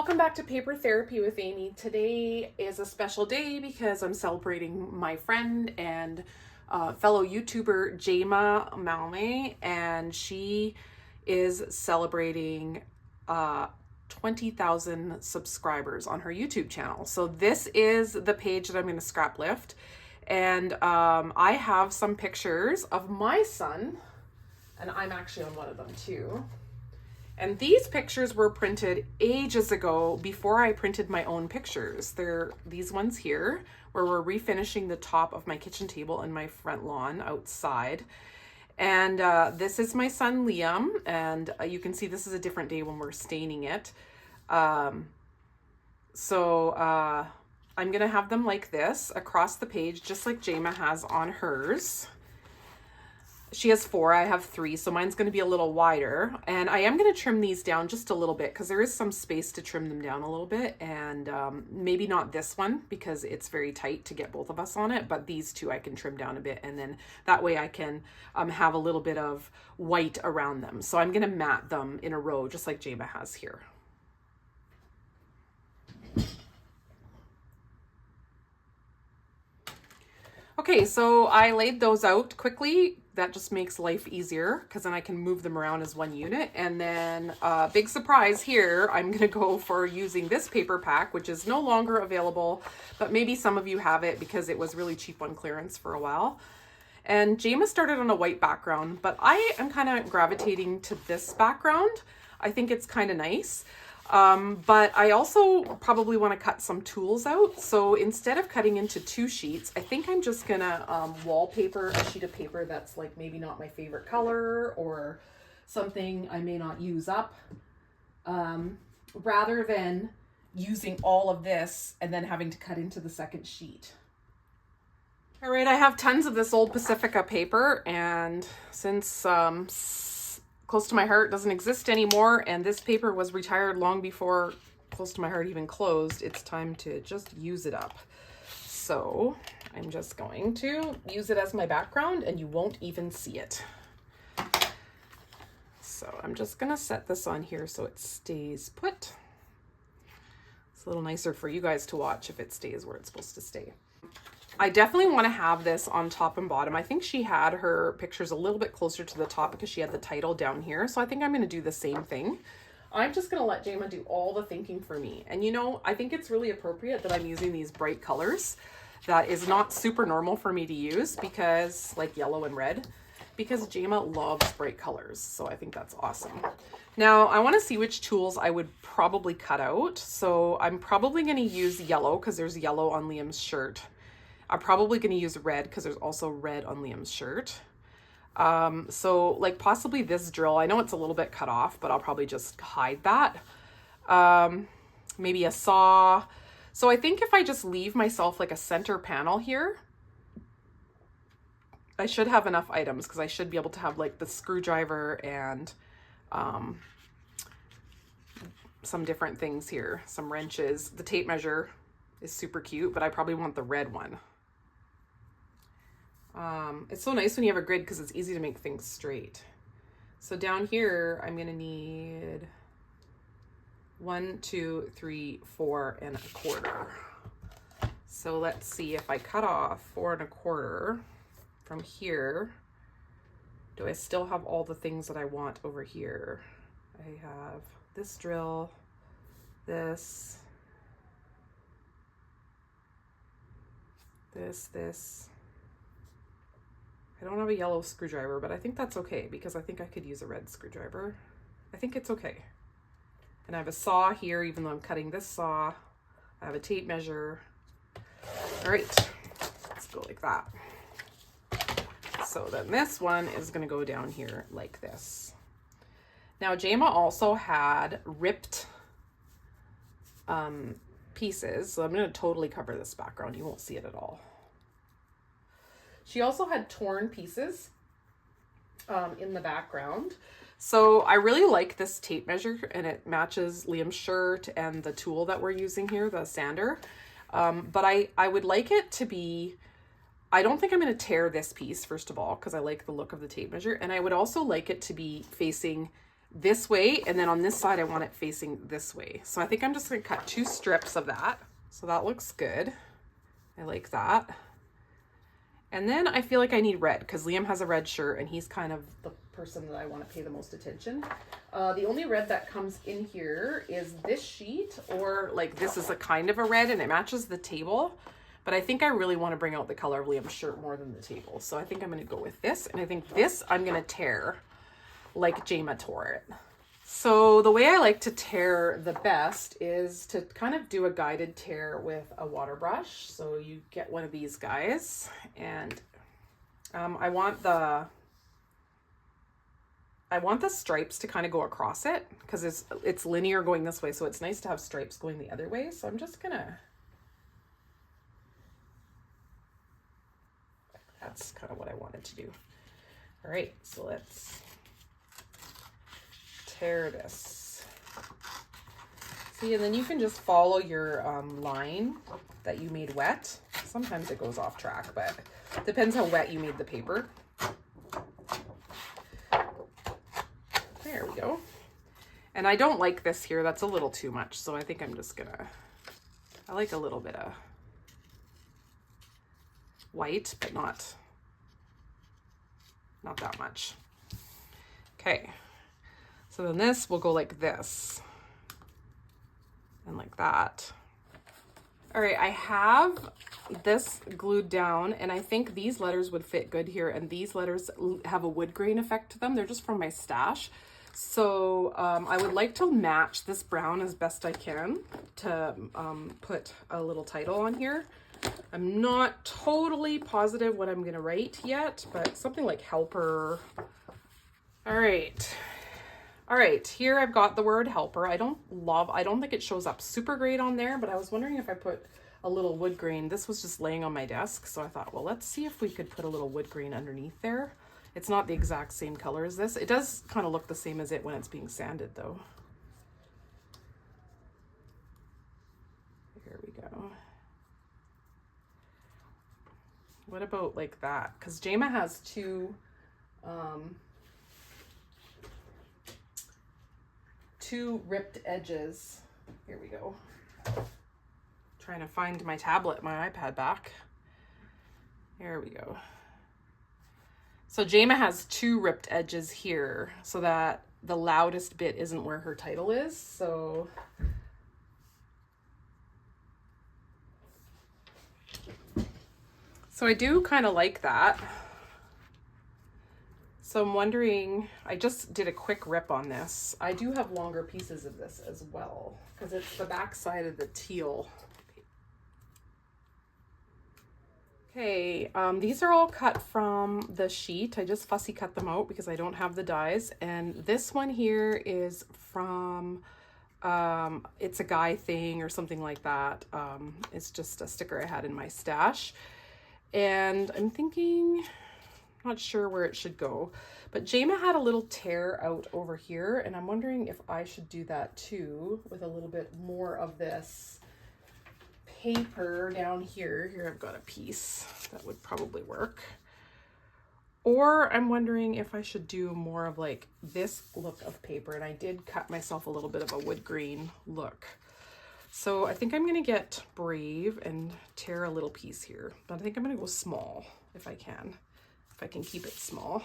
welcome back to Paper Therapy with Amy. Today is a special day because I'm celebrating my friend and fellow YouTuber Jayma Malme, and she is celebrating 20,000 subscribers on her YouTube channel. So this is the page that I'm going to scrap lift, and I have some pictures of my son, and I'm actually on one of them too. And these pictures were printed ages ago before I printed my own pictures. They're these ones here where we're refinishing the top of my kitchen table in my front lawn outside. And this is my son Liam, and you can see this is a different day when we're staining it. I'm gonna have them like this across the page, just like Jayma has on hers. She has 4, I have 3, so mine's going to be a little wider. And I am going to trim these down just a little bit because there is some space to trim them down a little bit. And maybe not this one because it's very tight to get both of us on it, but these two I can trim down a bit, and then that way I can have a little bit of white around them. So I'm going to mat them in a row just like Jayma has here. Okay, so I laid those out quickly. That just makes life easier because then I can move them around as one unit. And then big surprise here, I'm gonna go for using this paper pack, which is no longer available, but maybe some of you have it because it was really cheap on clearance for a while. And Jayma started on a white background, but I am kind of gravitating to this background. I think it's kind of nice. But I also probably want to cut some tools out. So instead of cutting into 2 sheets, I think I'm just gonna wallpaper a sheet of paper that's like maybe not my favorite color or something I may not use up, rather than using all of this and then having to cut into the second sheet. All right, I have tons of this old Pacifica paper, and since Close to My Heart doesn't exist anymore, and this paper was retired long before Close to My Heart even closed, it's time to just use it up. So I'm just going to use it as my background, and you won't even see it. So I'm just gonna set this on here so it stays put. It's a little nicer for you guys to watch if it stays where it's supposed to stay. I definitely want to have this on top and bottom. I think she had her pictures a little bit closer to the top because she had the title down here. So I think I'm going to do the same thing. I'm just going to let Jayma do all the thinking for me. And you know, I think it's really appropriate that I'm using these bright colors. That is not super normal for me to use because, like yellow and red, because Jayma loves bright colors. So I think that's awesome. Now I want to see which tools I would probably cut out. So I'm probably going to use yellow because there's yellow on Liam's shirt. I'm probably going to use red because there's also red on Liam's shirt. So like possibly this drill. I know it's a little bit cut off, but I'll probably just hide that. Maybe a saw. So I think if I just leave myself like a center panel here, I should have enough items because I should be able to have like the screwdriver and some different things here, some wrenches. The tape measure is super cute, but I probably want the red one. It's so nice when you have a grid because it's easy to make things straight. So down here, I'm going to need 1, 2, 3, 4 1/4. So let's see if I cut off 4 1/4 from here. Do I still have all the things that I want over here? I have this drill, this, this. I don't have a yellow screwdriver, but I think that's okay because I think I could use a red screwdriver. I think it's okay. And I have a saw here, even though I'm cutting this saw. I have a tape measure. All right, let's go like that. So then this one is gonna go down here like this. Now Jayma also had ripped pieces, so I'm gonna totally cover this background. You won't see it at all. She also had torn pieces in the background. So I really like this tape measure, and it matches Liam's shirt and the tool that we're using here, the sander. But I would like it to be, I don't think I'm going to tear this piece, first of all, because I like the look of the tape measure. And I would also like it to be facing this way, and then on this side I want it facing this way. So I think I'm just gonna cut 2 strips of that. So that looks good. I like that. And then I feel like I need red because Liam has a red shirt and he's kind of the person that I want to pay the most attention. The only red that comes in here is this sheet, or like this is a kind of a red and it matches the table. But I think I really want to bring out the color of Liam's shirt more than the table. So I think I'm going to go with this. And I think this I'm going to tear like Jayma tore it. So the way I like to tear the best is to kind of do a guided tear with a water brush. So you get one of these guys, and I want the stripes to kind of go across it because it's linear going this way. So it's nice to have stripes going the other way. So I'm just gonna, that's kind of what I wanted to do. All right, so let's tear this. See, and then you can just follow your line that you made wet. Sometimes it goes off track, but it depends how wet you made the paper. There we go. And I don't like this here. That's a little too much. So I think I'm just gonna, I like a little bit of white, but not that much. Okay. So then this will go like this and like that. All right, I have this glued down and I think these letters would fit good here, and these letters have a wood grain effect to them. They're just from my stash. So I would like to match this brown as best I can to put a little title on here. I'm not totally positive what I'm gonna write yet, but something like helper. All right, here I've got the word helper. I don't think it shows up super great on there, but I was wondering if I put a little wood grain. This was just laying on my desk, so I thought, well, let's see if we could put a little wood grain underneath there. It's not the exact same color as this. It does kind of look the same as it when it's being sanded though. Here we go. What about like that? Because Jayma has two ripped edges. Here we go. Trying to find my tablet, my iPad back. Here we go. So Jayma has 2 ripped edges here so that the loudest bit isn't where her title is. So I do kind of like that. So I'm wondering, I just did a quick rip on this. I do have longer pieces of this as well because it's the back side of the teal. Okay, these are all cut from the sheet. I just fussy cut them out because I don't have the dies. And this one here is from, it's a guy thing or something like that. It's just a sticker I had in my stash. And I'm thinking, not sure where it should go, but Jayma had a little tear out over here, and I'm wondering if I should do that too with a little bit more of this paper down here. Here I've got a piece that would probably work. Or I'm wondering if I should do more of like this look of paper, and I did cut myself a little bit of a wood green look. So I think I'm gonna get brave and tear a little piece here, but I think I'm gonna go small if I can keep it small.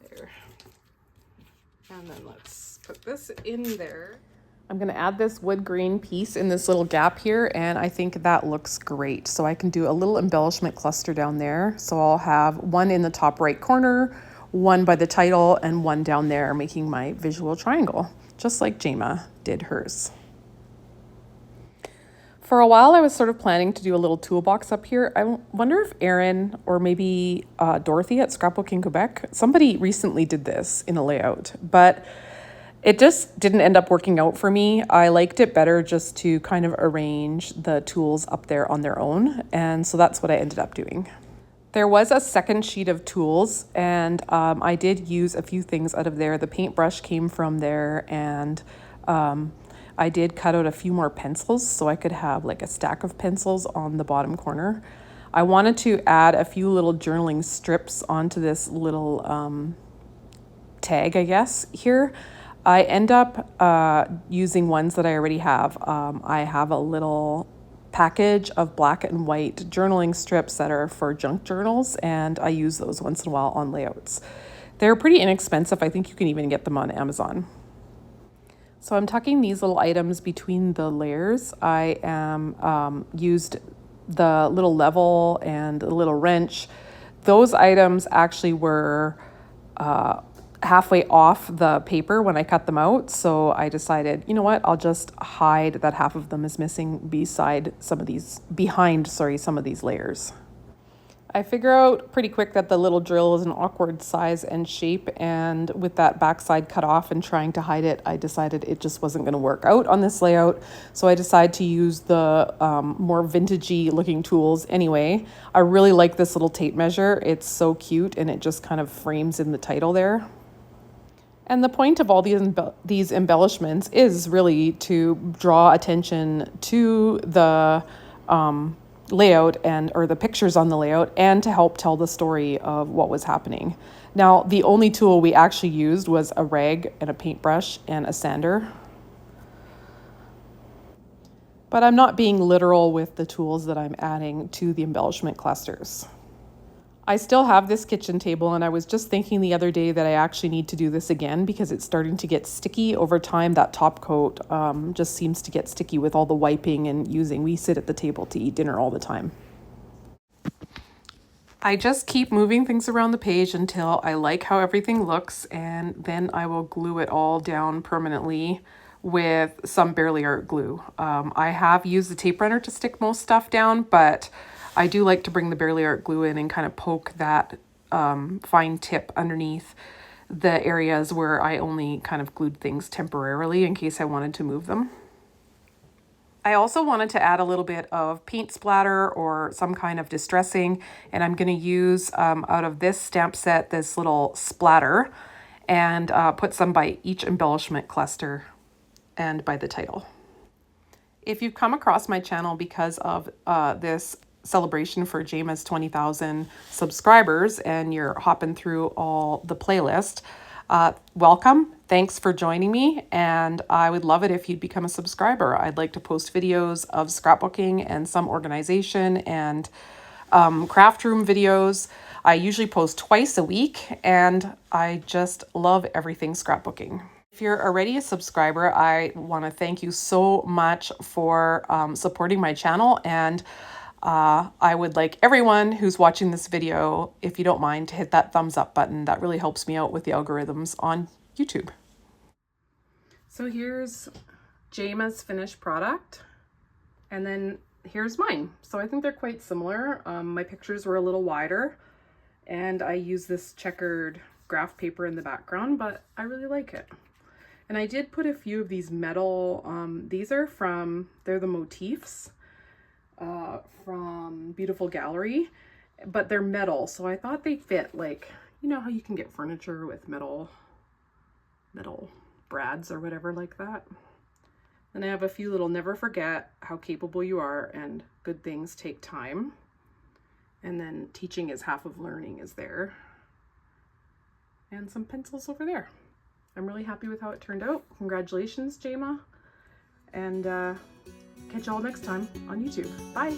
There. And then let's put this in there. I'm gonna add this wood grain piece in this little gap here, and I think that looks great. So I can do a little embellishment cluster down there. So I'll have one in the top right corner, one by the title, and one down there, making my visual triangle, just like Jayma did hers. For a while, I was sort of planning to do a little toolbox up here. I wonder if Erin or maybe Dorothy at Scrapbooking Quebec, somebody recently did this in a layout, but it just didn't end up working out for me. I liked it better just to kind of arrange the tools up there on their own, and so that's what I ended up doing. There was a second sheet of tools, and I did use a few things out of there. The paintbrush came from there, and I did cut out a few more pencils so I could have like a stack of pencils on the bottom corner. I wanted to add a few little journaling strips onto this little tag, I guess, here. I end up using ones that I already have. I have a little package of black and white journaling strips that are for junk journals, and I use those once in a while on layouts. They're pretty inexpensive. I think you can even get them on Amazon. So I'm tucking these little items between the layers. I am used the little level and a little wrench. Those items actually were halfway off the paper when I cut them out. So I decided, you know what, I'll just hide that half of them is missing behind some of these layers. I figure out pretty quick that the little drill is an awkward size and shape, and with that backside cut off and trying to hide it, I decided it just wasn't going to work out on this layout. So I decided to use the more vintagey looking tools anyway. I really like this little tape measure. It's so cute, and it just kind of frames in the title there. And the point of all these embellishments is really to draw attention to the layout or the pictures on the layout, and to help tell the story of what was happening. Now, the only tool we actually used was a rag and a paintbrush and a sander. But I'm not being literal with the tools that I'm adding to the embellishment clusters. I still have this kitchen table, and I was just thinking the other day that I actually need to do this again because it's starting to get sticky over time. That top coat just seems to get sticky with all the wiping and using. We sit at the table to eat dinner all the time. I just keep moving things around the page until I like how everything looks, and then I will glue it all down permanently with some Barely Art glue. I have used the tape runner to stick most stuff down, but I do like to bring the Barely Art glue in and kind of poke that fine tip underneath the areas where I only kind of glued things temporarily in case I wanted to move them. I also wanted to add a little bit of paint splatter or some kind of distressing, and I'm going to use out of this stamp set this little splatter, and put some by each embellishment cluster and by the title. If you've come across my channel because of this celebration for Jayma's 20,000 subscribers and you're hopping through all the playlist, welcome. Thanks for joining me, and I would love it if you'd become a subscriber. I'd like to post videos of scrapbooking and some organization and craft room videos. I usually post twice a week, and I just love everything scrapbooking. If you're already a subscriber, I want to thank you so much for supporting my channel, and I would like everyone who's watching this video, if you don't mind, to hit that thumbs up button. That really helps me out with the algorithms on YouTube. So here's Jayma's finished product, and then here's mine. So I think they're quite similar. My pictures were a little wider, and I use this checkered graph paper in the background, but I really like it. And I did put a few of these metal, these are they're the motifs from Beautiful Gallery, but they're metal, so I thought they fit, like, you know how you can get furniture with metal brads or whatever like that. Then I have a few little never forget how capable you are and good things take time. And then teaching is half of learning is there. And some pencils over there. I'm really happy with how it turned out. Congratulations, Jayma. And catch y'all next time on YouTube. Bye.